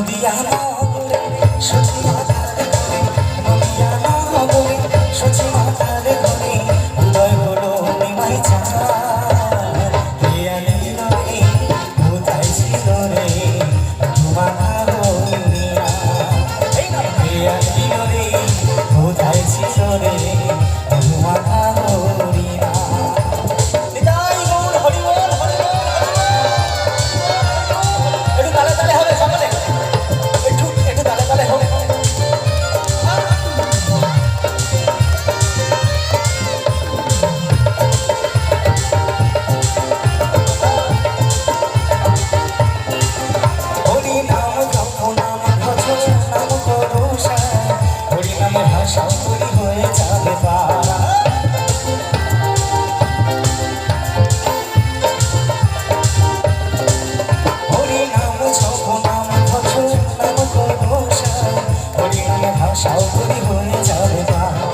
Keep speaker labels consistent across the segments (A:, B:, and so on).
A: নদিয়া নগরে সচি মাতার ঘরে, নদিয়া নগরে সচি মাতার ঘরে উদয় হলো নিমাই চাঁদ। কে আনিল রে কোথায় ছিল রে ধুমাখা হরিয়া, কে আনিল রে কোথায় ছিল রে ধুমাখা হরিয়া। নিতাই গৌর হরি বল, হরি বল, একটু তালে তালে হবে সকলে, একটু একটু তালে তালে হবে। হরি নাম জপ নাম ভজ নাম করুষা, হরি নামে ভাষা হরি হয়ে যাবে পারা। হরি নাম জপ নাম ভজ নাম করুষা, হরি নামে ভাষা হরি হয়ে যাবে পারা।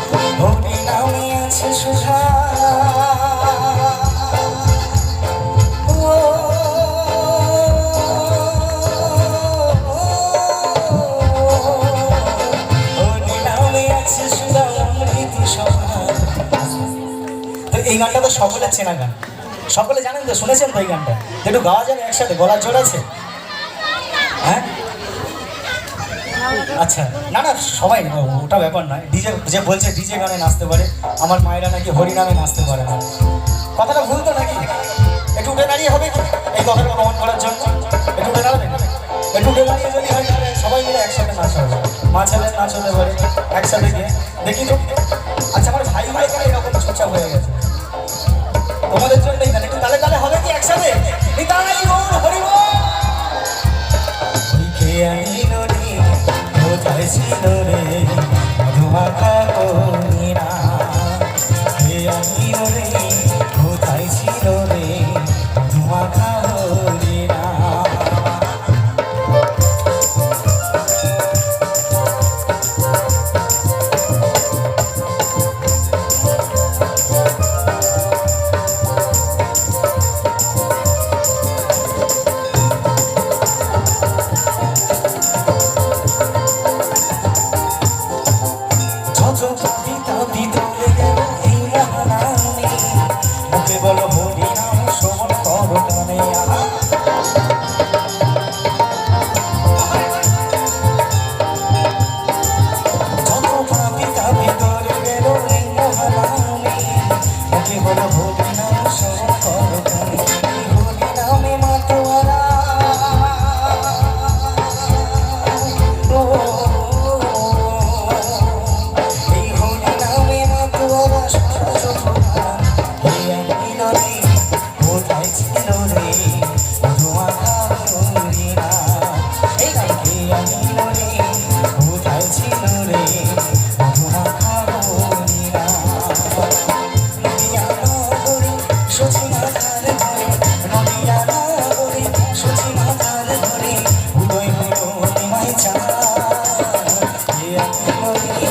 A: হরি নামে আছে সুধা, এই গানটা তো সকলের চেনা গান, সকলে জানেন তো, শুনেছেন তো এই গানটা? একটু গাওয়া যাবে একসাথে, গলার জোর আছে? হ্যাঁ আচ্ছা, না না সবাই ওটা ব্যাপার নয়, ডিজে যে বলছে ডিজে গানে নাচতে পারে, আমার মায়েরা নাকি হরি নামে নাচতে পারে না, কথাটা ভুল তো নাকি? একটু উঠে দাঁড়িয়ে হবে কি এই কথাটা প্রমাণ করার জন্য? একটু উঠে দাঁড়াবেন, একটু উঠে দাঁড়িয়ে যদি হয় তাহলে সবাই মিলে একসাথে নাচ হবে, মা ছেলের নাচ হতে পারে একসাথে গিয়ে দেখি তো। আচ্ছা আমার ভাই ভাই কেন এরকম চুপচাপ হয়ে গেছে? তোমাদের জন্যই না, একটু তালে তালে হবে কি একসাথে? নিতাই গৌর হরি বল। কে আনিল রে কোথায় ছিল রে ধুমাখা হরিয়া, কে আনিল রে কোথায় ছিল রে ধুমাখা হরিয়া। যত কবিতা ভিতরে গেল এই মহানামে, মুখে বলো হরি নাম শ্রবণ করো কানে। যত কবিতা ভিতরে গেল এই মহানামে, মুখে বলো হরি নাম শ্রবণ করো কানে। হরি নামে মাতোয়ারা কোথায় ছিল রে ধুমাখা হরিয়া, কে আনিল রে কোথায় ছিল রে ধুমাখা হরিয়া। নদিয়া নগরে সচি মাতার ঘরে, নদিয়া নগরে সচি মাতার ঘরে উদয় হলো নিমাই চাঁদ। কে আনিল রে